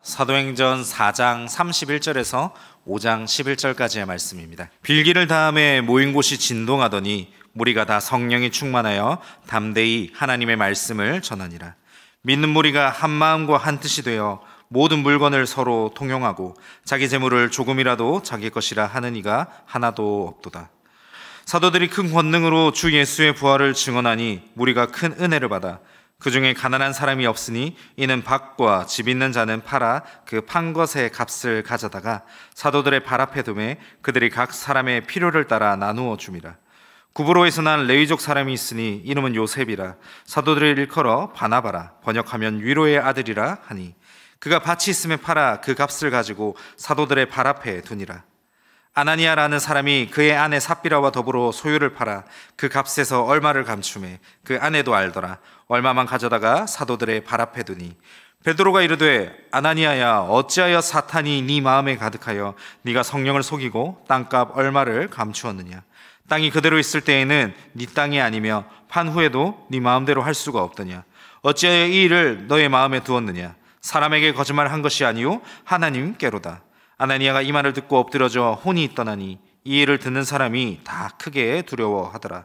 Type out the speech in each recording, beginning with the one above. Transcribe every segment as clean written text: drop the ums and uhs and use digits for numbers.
사도행전 4장 31절에서 5장 11절까지의 말씀입니다. 빌기를 다음에 모인 곳이 진동하더니 무리가 다 성령이 충만하여 담대히 하나님의 말씀을 전하니라. 믿는 무리가 한 마음과 한 뜻이 되어 모든 물건을 서로 통용하고 자기 재물을 조금이라도 자기 것이라 하는 이가 하나도 없도다. 사도들이 큰 권능으로 주 예수의 부활을 증언하니 무리가 큰 은혜를 받아 그 중에 가난한 사람이 없으니 이는 밭과 집 있는 자는 팔아 그 판 것의 값을 가져다가 사도들의 발 앞에 두매 그들이 각 사람의 필요를 따라 나누어 줌이라. 구브로에서 난 레위족 사람이 있으니 이름은 요셉이라. 사도들을 일컬어 바나바라, 번역하면 위로의 아들이라 하니 그가 밭이 있음에 팔아 그 값을 가지고 사도들의 발 앞에 두니라. 아나니아라는 사람이 그의 아내 삽비라와 더불어 소유를 팔아 그 값에서 얼마를 감추매 그 아내도 알더라. 얼마만 가져다가 사도들의 발 앞에 두니 베드로가 이르되 아나니아야, 어찌하여 사탄이 네 마음에 가득하여 네가 성령을 속이고 땅값 얼마를 감추었느냐. 땅이 그대로 있을 때에는 네 땅이 아니며 판 후에도 네 마음대로 할 수가 없더냐. 어찌하여 이 일을 너의 마음에 두었느냐. 사람에게 거짓말한 것이 아니요 하나님께로다. 아나니아가 이 말을 듣고 엎드러져 혼이 떠나니 이 일을 듣는 사람이 다 크게 두려워하더라.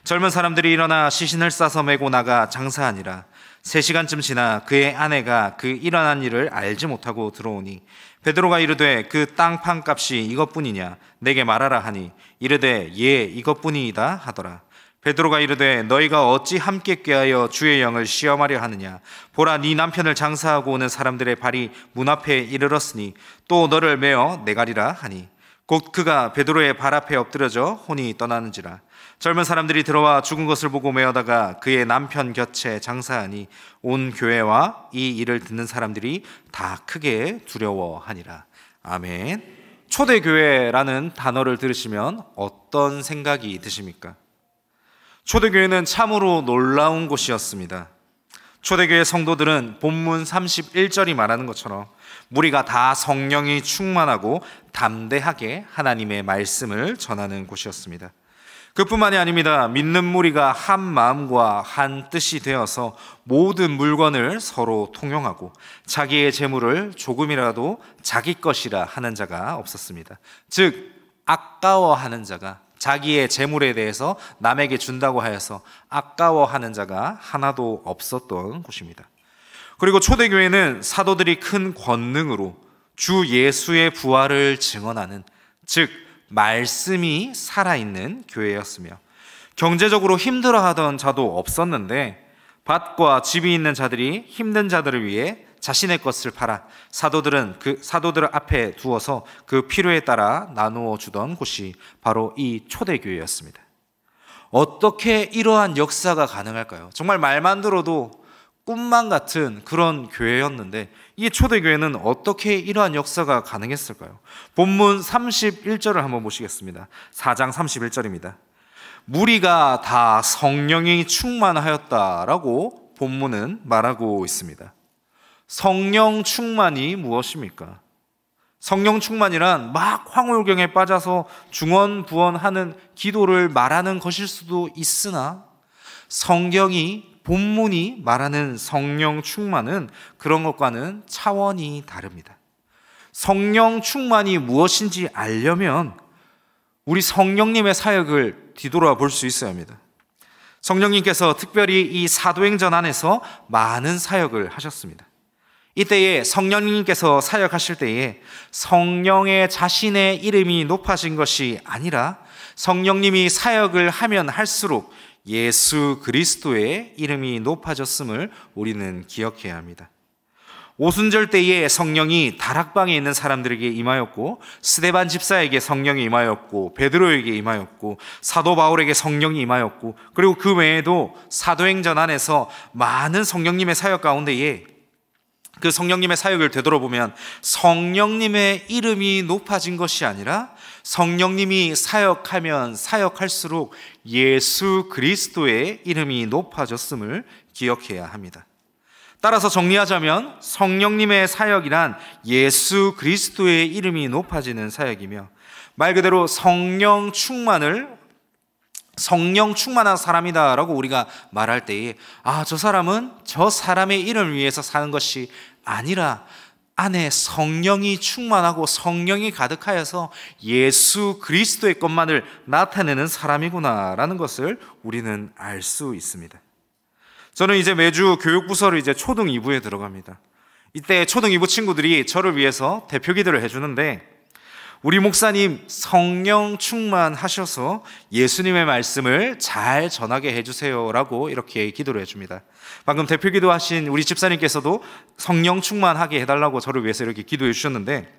젊은 사람들이 일어나 시신을 싸서 메고 나가 장사하니라. 3시간쯤 지나 그의 아내가 그 일어난 일을 알지 못하고 들어오니 베드로가 이르되 그 땅 판 값이 이것뿐이냐 내게 말하라 하니 이르되 예 이것뿐이다 하더라. 베드로가 이르되 너희가 어찌 함께 꾀하여 주의 영을 시험하려 하느냐. 보라, 네 남편을 장사하고 오는 사람들의 발이 문 앞에 이르렀으니 또 너를 메어 내가리라 하니 곧 그가 베드로의 발 앞에 엎드려져 혼이 떠나는지라. 젊은 사람들이 들어와 죽은 것을 보고 메어다가 그의 남편 곁에 장사하니 온 교회와 이 일을 듣는 사람들이 다 크게 두려워하니라. 아멘. 초대교회라는 단어를 들으시면 어떤 생각이 드십니까? 초대교회는 참으로 놀라운 곳이었습니다. 초대교회 성도들은 본문 31절이 말하는 것처럼 무리가 다 성령이 충만하고 담대하게 하나님의 말씀을 전하는 곳이었습니다. 그뿐만이 아닙니다. 믿는 무리가 한 마음과 한 뜻이 되어서 모든 물건을 서로 통용하고 자기의 재물을 조금이라도 자기 것이라 하는 자가 없었습니다. 즉 아까워하는 자가, 자기의 재물에 대해서 남에게 준다고 하여서 아까워하는 자가 하나도 없었던 곳입니다. 그리고 초대교회는 사도들이 큰 권능으로 주 예수의 부활을 증언하는, 즉 말씀이 살아있는 교회였으며 경제적으로 힘들어하던 자도 없었는데 밭과 집이 있는 자들이 힘든 자들을 위해 자신의 것을 팔아 사도들 앞에 두어서 그 필요에 따라 나누어 주던 곳이 바로 이 초대교회였습니다. 어떻게 이러한 역사가 가능할까요? 정말 말만 들어도 꿈만 같은 그런 교회였는데 이 초대교회는 어떻게 이러한 역사가 가능했을까요? 본문 31절을 한번 보시겠습니다. 4장 31절입니다. 무리가 다 성령이 충만하였다라고 본문은 말하고 있습니다. 성령 충만이 무엇입니까? 성령 충만이란 막 황홀경에 빠져서 중언부언하는 기도를 말하는 것일 수도 있으나 본문이 말하는 성령 충만은 그런 것과는 차원이 다릅니다. 성령 충만이 무엇인지 알려면 우리 성령님의 사역을 뒤돌아 볼 수 있어야 합니다. 성령님께서 특별히 이 사도행전 안에서 많은 사역을 하셨습니다. 이때에 성령님께서 사역하실 때에 성령의 자신의 이름이 높아진 것이 아니라 성령님이 사역을 하면 할수록 예수 그리스도의 이름이 높아졌음을 우리는 기억해야 합니다. 오순절 때에 성령이 다락방에 있는 사람들에게 임하였고 스데반 집사에게 성령이 임하였고 베드로에게 임하였고 사도 바울에게 성령이 임하였고 그리고 그 외에도 사도행전 안에서 많은 성령님의 사역 가운데에 그 성령님의 사역을 되돌아보면 성령님의 이름이 높아진 것이 아니라 성령님이 사역하면 사역할수록 예수 그리스도의 이름이 높아졌음을 기억해야 합니다. 따라서 정리하자면 성령님의 사역이란 예수 그리스도의 이름이 높아지는 사역이며 말 그대로 성령 충만한 사람이다라고 우리가 말할 때에 저 사람은 저 사람의 이름을 위해서 사는 것이 아니라 안에 성령이 충만하고 성령이 가득하여서 예수 그리스도의 것만을 나타내는 사람이구나라는 것을 우리는 알 수 있습니다. 저는 이제 매주 교육부서를 이제 초등 2부에 들어갑니다. 이때 초등 2부 친구들이 저를 위해서 대표 기도를 해주는데, 우리 목사님 성령 충만하셔서 예수님의 말씀을 잘 전하게 해주세요라고 이렇게 기도를 해줍니다. 방금 대표 기도하신 우리 집사님께서도 성령 충만하게 해달라고 저를 위해서 이렇게 기도해 주셨는데,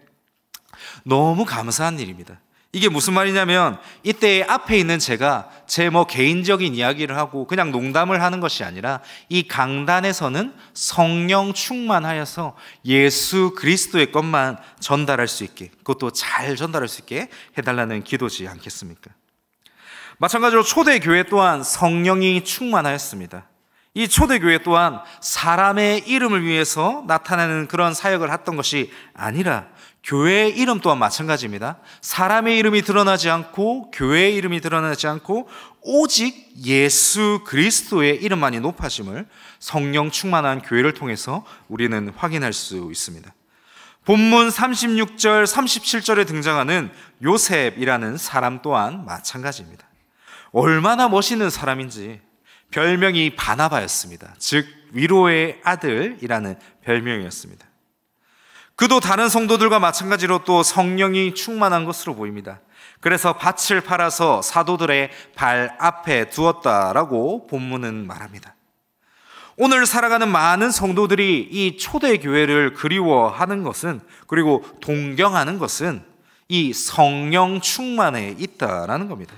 너무 감사한 일입니다. 이게 무슨 말이냐면, 이때 앞에 있는 제가 제 개인적인 이야기를 하고 그냥 농담을 하는 것이 아니라, 이 강단에서는 성령 충만하여서 예수 그리스도의 것만 전달할 수 있게, 그것도 잘 전달할 수 있게 해달라는 기도지 않겠습니까? 마찬가지로 초대교회 또한 성령이 충만하였습니다. 이 초대교회 또한 사람의 이름을 위해서 나타나는 그런 사역을 했던 것이 아니라, 교회의 이름 또한 마찬가지입니다. 사람의 이름이 드러나지 않고 교회의 이름이 드러나지 않고 오직 예수 그리스도의 이름만이 높아짐을 성령 충만한 교회를 통해서 우리는 확인할 수 있습니다. 본문 36절, 37절에 등장하는 요셉이라는 사람 또한 마찬가지입니다. 얼마나 멋있는 사람인지 별명이 바나바였습니다. 즉 위로의 아들이라는 별명이었습니다. 그도 다른 성도들과 마찬가지로 또 성령이 충만한 것으로 보입니다. 그래서 밭을 팔아서 사도들의 발 앞에 두었다라고 본문은 말합니다. 오늘 살아가는 많은 성도들이 이 초대교회를 그리워하는 것은, 그리고 동경하는 것은 이 성령 충만에 있다라는 겁니다.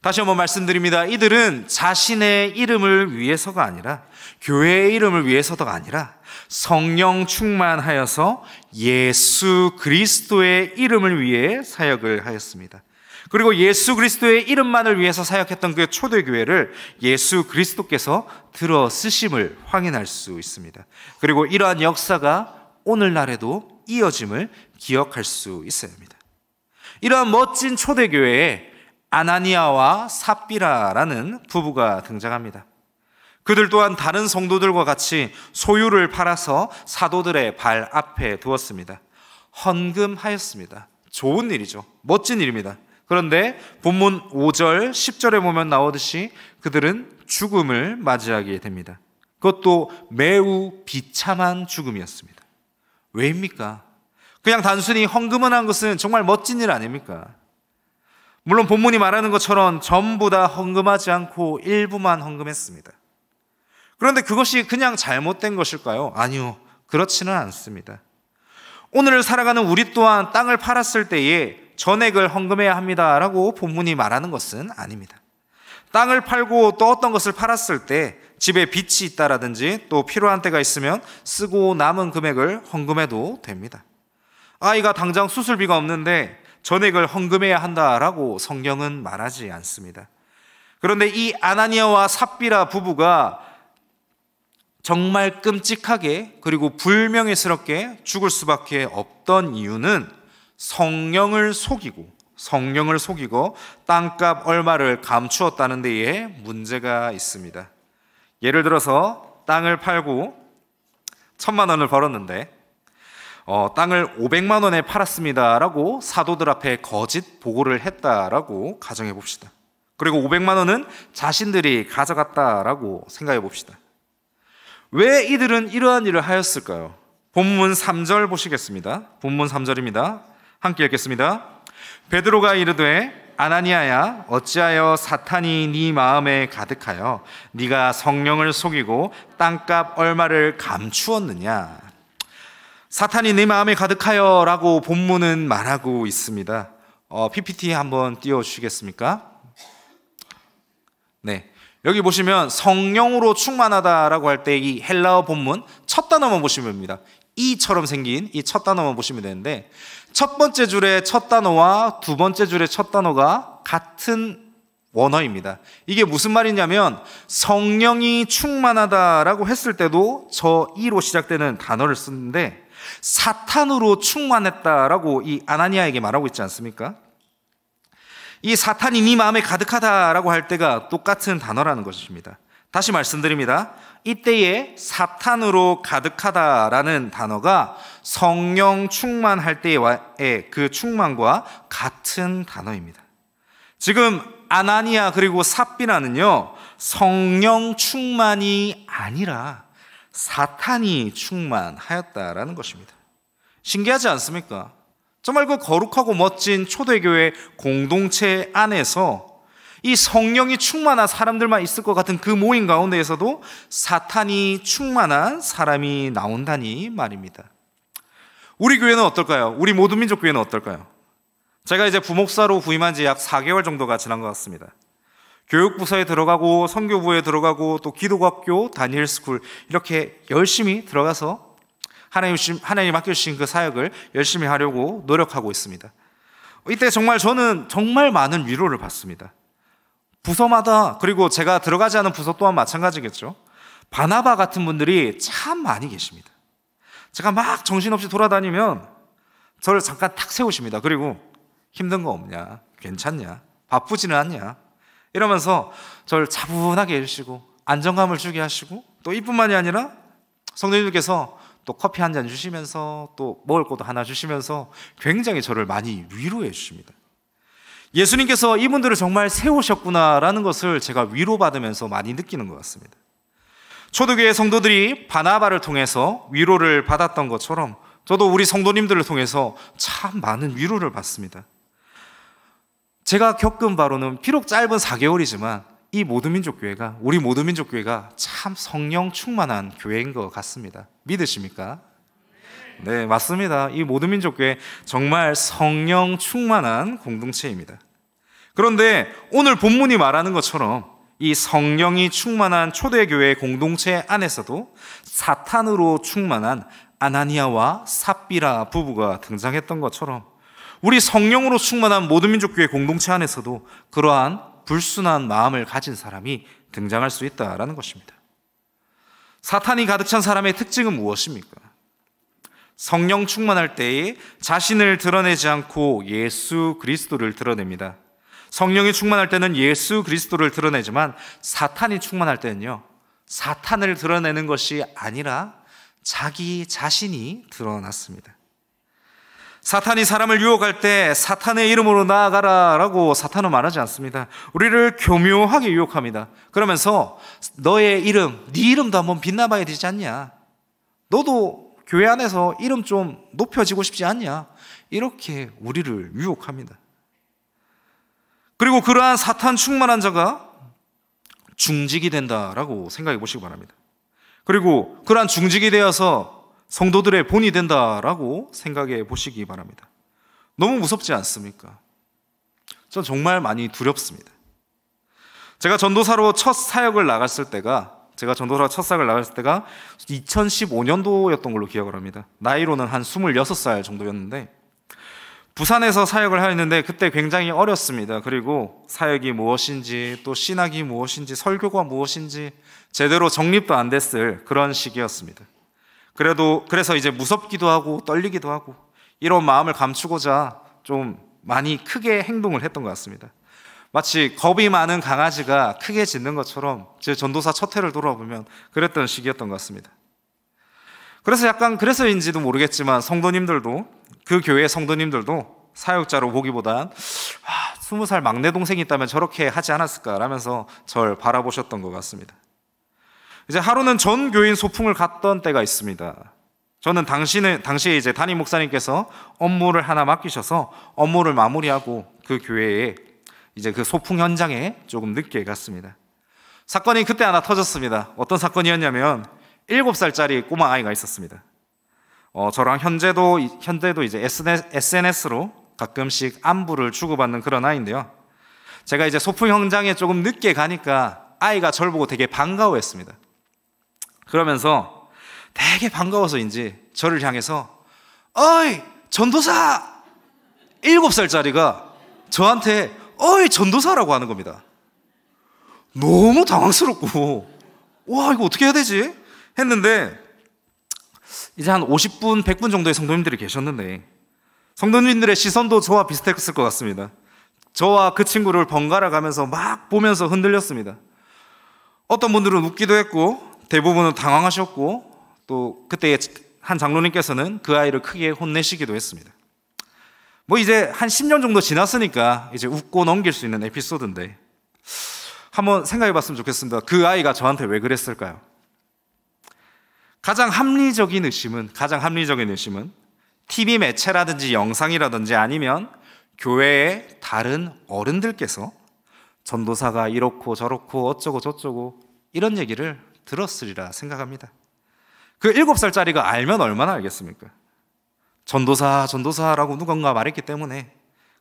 다시 한번 말씀드립니다. 이들은 자신의 이름을 위해서가 아니라, 교회의 이름을 위해서가 아니라 성령 충만하여서 예수 그리스도의 이름을 위해 사역을 하였습니다. 그리고 예수 그리스도의 이름만을 위해서 사역했던 그 초대교회를 예수 그리스도께서 들어 쓰심을 확인할 수 있습니다. 그리고 이러한 역사가 오늘날에도 이어짐을 기억할 수 있어야 합니다. 이러한 멋진 초대교회에 아나니아와 삽비라라는 부부가 등장합니다. 그들 또한 다른 성도들과 같이 소유를 팔아서 사도들의 발 앞에 두었습니다. 헌금하였습니다. 좋은 일이죠. 멋진 일입니다. 그런데 본문 5절, 10절에 보면 나오듯이 그들은 죽음을 맞이하게 됩니다. 그것도 매우 비참한 죽음이었습니다. 왜입니까? 그냥 단순히 헌금을 한 것은 정말 멋진 일 아닙니까? 물론 본문이 말하는 것처럼 전부 다 헌금하지 않고 일부만 헌금했습니다. 그런데 그것이 그냥 잘못된 것일까요? 아니요, 그렇지는 않습니다. 오늘 살아가는 우리 또한 땅을 팔았을 때에 전액을 헌금해야 합니다라고 본문이 말하는 것은 아닙니다. 땅을 팔고 또 어떤 것을 팔았을 때 집에 빚이 있다라든지 또 필요한 때가 있으면 쓰고 남은 금액을 헌금해도 됩니다. 아이가 당장 수술비가 없는데 전액을 헌금해야 한다라고 성경은 말하지 않습니다. 그런데 이 아나니아와 삽비라 부부가 정말 끔찍하게 그리고 불명예스럽게 죽을 수밖에 없던 이유는 성령을 속이고 땅값 얼마를 감추었다는 데에 문제가 있습니다. 예를 들어서 땅을 팔고 1,000만 원을 벌었는데 땅을 500만 원에 팔았습니다라고 사도들 앞에 거짓 보고를 했다라고 가정해 봅시다. 그리고 500만 원은 자신들이 가져갔다라고 생각해 봅시다. 왜 이들은 이러한 일을 하였을까요? 본문 3절 보시겠습니다. 본문 3절입니다. 함께 읽겠습니다. 베드로가 이르되 아나니아야, 어찌하여 사탄이 네 마음에 가득하여 네가 성령을 속이고 땅값 얼마를 감추었느냐. 사탄이 네 마음에 가득하여 라고 본문은 말하고 있습니다. PPT 한번 띄워주시겠습니까? 네, 여기 보시면 성령으로 충만하다라고 할 때 이 헬라어 본문 첫 단어만 보시면 됩니다. 이처럼 생긴 이 첫 단어만 보시면 되는데, 첫 번째 줄의 첫 단어와 두 번째 줄의 첫 단어가 같은 원어입니다. 이게 무슨 말이냐면, 성령이 충만하다라고 했을 때도 저 이로 시작되는 단어를 쓰는데 사탄으로 충만했다라고 이 아나니아에게 말하고 있지 않습니까? 이 사탄이 네 마음에 가득하다라고 할 때가 똑같은 단어라는 것입니다. 다시 말씀드립니다. 이때에 사탄으로 가득하다라는 단어가 성령 충만할 때의 그 충만과 같은 단어입니다. 지금 아나니아 그리고 삽비라는요, 성령 충만이 아니라 사탄이 충만하였다라는 것입니다. 신기하지 않습니까? 정말 그 거룩하고 멋진 초대교회 공동체 안에서 이 성령이 충만한 사람들만 있을 것 같은 그 모임 가운데에서도 사탄이 충만한 사람이 나온다니 말입니다. 우리 교회는 어떨까요? 우리 모두민족교회는 어떨까요? 제가 이제 부목사로 부임한 지 약 4개월 정도가 지난 것 같습니다. 교육부서에 들어가고 선교부에 들어가고 또 기독학교, 다니엘스쿨 이렇게 열심히 들어가서 하나님 맡겨주신 그 사역을 열심히 하려고 노력하고 있습니다. 이때 저는 정말 많은 위로를 받습니다. 부서마다, 그리고 제가 들어가지 않은 부서 또한 마찬가지겠죠. 바나바 같은 분들이 참 많이 계십니다. 제가 막 정신없이 돌아다니면 저를 잠깐 탁 세우십니다. 그리고 힘든 거 없냐? 괜찮냐? 바쁘지는 않냐? 이러면서 저를 차분하게 해주시고 안정감을 주게 하시고, 또 이뿐만이 아니라 성도님들께서 또 커피 한 잔 주시면서 또 먹을 것도 하나 주시면서 굉장히 저를 많이 위로해 주십니다. 예수님께서 이분들을 정말 세우셨구나라는 것을 제가 위로받으면서 많이 느끼는 것 같습니다. 초대교회 성도들이 바나바를 통해서 위로를 받았던 것처럼 저도 우리 성도님들을 통해서 참 많은 위로를 받습니다. 제가 겪은 바로는 비록 짧은 4개월이지만 이 모두민족교회가, 우리 모두민족교회가 참 성령 충만한 교회인 것 같습니다. 믿으십니까? 네, 맞습니다. 이 모두민족교회 정말 성령 충만한 공동체입니다. 그런데 오늘 본문이 말하는 것처럼 이 성령이 충만한 초대교회 공동체 안에서도 사탄으로 충만한 아나니아와 삽비라 부부가 등장했던 것처럼 우리 성령으로 충만한 모두민족교회 공동체 안에서도 그러한 불순한 마음을 가진 사람이 등장할 수 있다는 것입니다. 사탄이 가득 찬 사람의 특징은 무엇입니까? 성령 충만할 때에 자신을 드러내지 않고 예수 그리스도를 드러냅니다. 성령이 충만할 때는 예수 그리스도를 드러내지만 사탄이 충만할 때는요, 사탄을 드러내는 것이 아니라 자기 자신이 드러났습니다. 사탄이 사람을 유혹할 때 사탄의 이름으로 나아가라 라고 사탄은 말하지 않습니다. 우리를 교묘하게 유혹합니다. 그러면서 너의 이름, 네 이름도 한번 빛나봐야 되지 않냐? 너도 교회 안에서 이름 좀 높여지고 싶지 않냐? 이렇게 우리를 유혹합니다. 그리고 그러한 사탄 충만한 자가 중직이 된다라고 생각해 보시기 바랍니다. 그리고 그러한 중직이 되어서 성도들의 본이 된다라고 생각해 보시기 바랍니다. 너무 무섭지 않습니까? 전 정말 많이 두렵습니다. 제가 전도사로 첫 사역을 나갔을 때가 2015년도였던 걸로 기억을 합니다. 나이로는 한 26살 정도였는데 부산에서 사역을 하였는데 그때 굉장히 어렸습니다. 그리고 사역이 무엇인지, 또 신학이 무엇인지, 설교가 무엇인지 제대로 정립도 안 됐을 그런 시기였습니다. 그래서 이제 무섭기도 하고 떨리기도 하고 이런 마음을 감추고자 좀 많이 크게 행동을 했던 것 같습니다. 마치 겁이 많은 강아지가 크게 짖는 것처럼 제 전도사 첫 해를 돌아보면 그랬던 시기였던 것 같습니다. 그래서인지도 모르겠지만 그 교회 성도님들도 사역자로 보기보단 20살 막내 동생이 있다면 저렇게 하지 않았을까 라면서 저를 바라보셨던 것 같습니다. 이제 하루는 전 교인 소풍을 갔던 때가 있습니다. 저는 당시에 이제 담임 목사님께서 업무를 하나 맡기셔서 업무를 마무리하고 그 교회에 이제 그 소풍 현장에 조금 늦게 갔습니다. 사건이 그때 하나 터졌습니다. 어떤 사건이었냐면 7살짜리 꼬마 아이가 있었습니다. 저랑 현재도 이제 SNS로 가끔씩 안부를 주고받는 그런 아이인데요. 제가 이제 소풍 현장에 조금 늦게 가니까 아이가 저를 보고 되게 반가워했습니다. 그러면서 되게 반가워서인지 저를 향해서 어이 전도사! 7살짜리가 저한테 어이 전도사라고 하는 겁니다. 너무 당황스럽고 와 이거 어떻게 해야 되지? 했는데 이제 한 50분, 100분 정도의 성도님들이 계셨는데 성도님들의 시선도 저와 비슷했을 것 같습니다. 저와 그 친구를 번갈아 가면서 막 보면서 흔들렸습니다. 어떤 분들은 웃기도 했고 대부분은 당황하셨고 또 그때 한 장로님께서는 그 아이를 크게 혼내시기도 했습니다. 뭐 이제 한 10년 정도 지났으니까 이제 웃고 넘길 수 있는 에피소드인데 한번 생각해 봤으면 좋겠습니다. 그 아이가 저한테 왜 그랬을까요? 가장 합리적인 의심은 TV 매체라든지 영상이라든지 아니면 교회의 다른 어른들께서 전도사가 이렇고 저렇고 어쩌고 저쩌고 이런 얘기를 들었으리라 생각합니다. 그 7살짜리가 알면 얼마나 알겠습니까? 전도사라고 누군가 말했기 때문에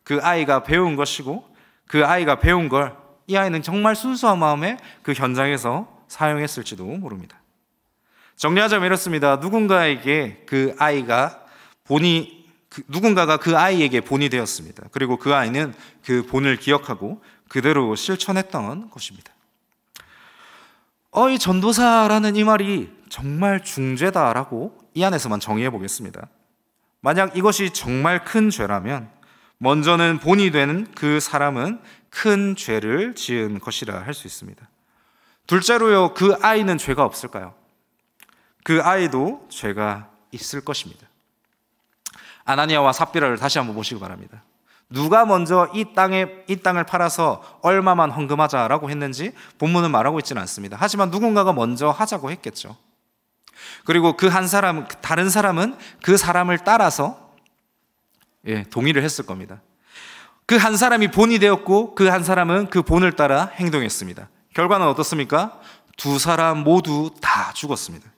그 아이가 배운 것이고 그 아이가 배운 걸 이 아이는 정말 순수한 마음에 그 현장에서 사용했을지도 모릅니다. 정리하자면 이렇습니다. 누군가가 그 아이에게 본이 되었습니다. 그리고 그 아이는 그 본을 기억하고 그대로 실천했던 것입니다. 이 전도사라는 이 말이 정말 중죄다라고 이 안에서만 정의해 보겠습니다. 만약 이것이 정말 큰 죄라면 먼저는 본이 되는 그 사람은 큰 죄를 지은 것이라 할 수 있습니다. 둘째로요, 그 아이는 죄가 없을까요? 그 아이도 죄가 있을 것입니다. 아나니아와 삽비라를 다시 한번 보시기 바랍니다. 누가 먼저 이 땅을 팔아서 얼마만 헌금하자라고 했는지 본문은 말하고 있지는 않습니다. 하지만 누군가가 먼저 하자고 했겠죠. 그리고 다른 사람은 그 사람을 따라서 동의를 했을 겁니다. 그 한 사람이 본이 되었고 그 한 사람은 그 본을 따라 행동했습니다. 결과는 어떻습니까? 두 사람 모두 다 죽었습니다.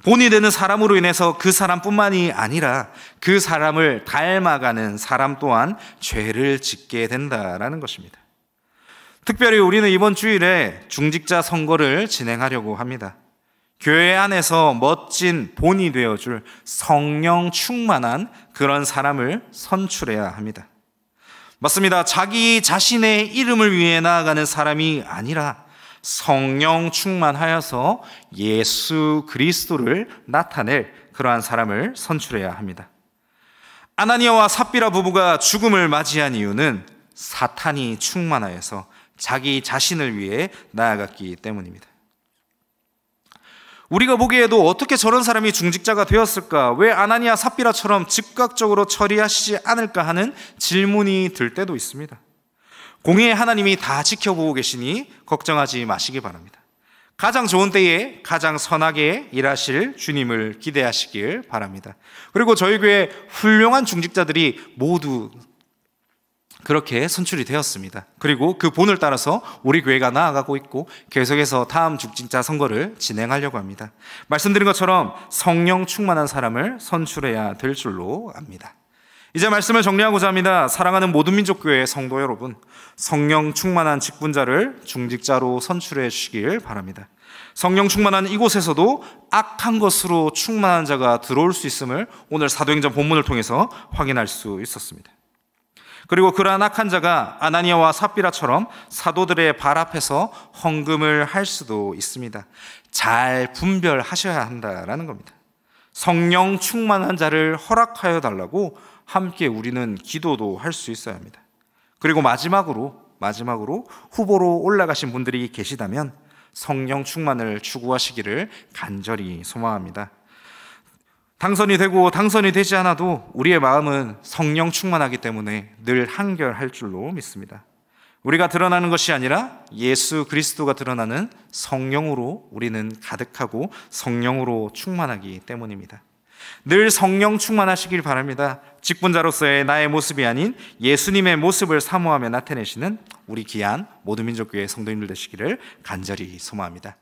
본이 되는 사람으로 인해서 그 사람뿐만이 아니라 그 사람을 닮아가는 사람 또한 죄를 짓게 된다라는 것입니다. 특별히 우리는 이번 주일에 중직자 선거를 진행하려고 합니다. 교회 안에서 멋진 본이 되어줄 성령 충만한 그런 사람을 선출해야 합니다. 맞습니다. 자기 자신의 이름을 위해 나아가는 사람이 아니라 성령 충만하여서 예수 그리스도를 나타낼 그러한 사람을 선출해야 합니다. 아나니아와 삽비라 부부가 죽음을 맞이한 이유는 사탄이 충만하여서 자기 자신을 위해 나아갔기 때문입니다. 우리가 보기에도 어떻게 저런 사람이 중직자가 되었을까? 왜 아나니아 삽비라처럼 즉각적으로 처리하시지 않을까 하는 질문이 들 때도 있습니다. 공의의 하나님이 다 지켜보고 계시니 걱정하지 마시기 바랍니다. 가장 좋은 때에 가장 선하게 일하실 주님을 기대하시길 바랍니다. 그리고 저희 교회 훌륭한 중직자들이 모두 그렇게 선출이 되었습니다. 그리고 그 본을 따라서 우리 교회가 나아가고 있고 계속해서 다음 중직자 선거를 진행하려고 합니다. 말씀드린 것처럼 성령 충만한 사람을 선출해야 될 줄로 압니다. 이제 말씀을 정리하고자 합니다. 사랑하는 모든 민족교회 성도 여러분, 성령 충만한 직분자를 중직자로 선출해 주시길 바랍니다. 성령 충만한 이곳에서도 악한 것으로 충만한 자가 들어올 수 있음을 오늘 사도행전 본문을 통해서 확인할 수 있었습니다. 그리고 그러한 악한 자가 아나니아와 삽비라처럼 사도들의 발 앞에서 헌금을 할 수도 있습니다. 잘 분별하셔야 한다라는 겁니다. 성령 충만한 자를 허락하여 달라고 함께 우리는 기도도 할 수 있어야 합니다. 그리고 마지막으로 후보로 올라가신 분들이 계시다면 성령 충만을 추구하시기를 간절히 소망합니다. 당선이 되고 당선이 되지 않아도 우리의 마음은 성령 충만하기 때문에 늘 한결할 줄로 믿습니다. 우리가 드러나는 것이 아니라 예수 그리스도가 드러나는 성령으로 우리는 가득하고 성령으로 충만하기 때문입니다. 늘 성령 충만하시길 바랍니다. 직분자로서의 나의 모습이 아닌 예수님의 모습을 사모하며 나타내시는 우리 귀한 모든 민족교회 성도님들 되시기를 간절히 소망합니다.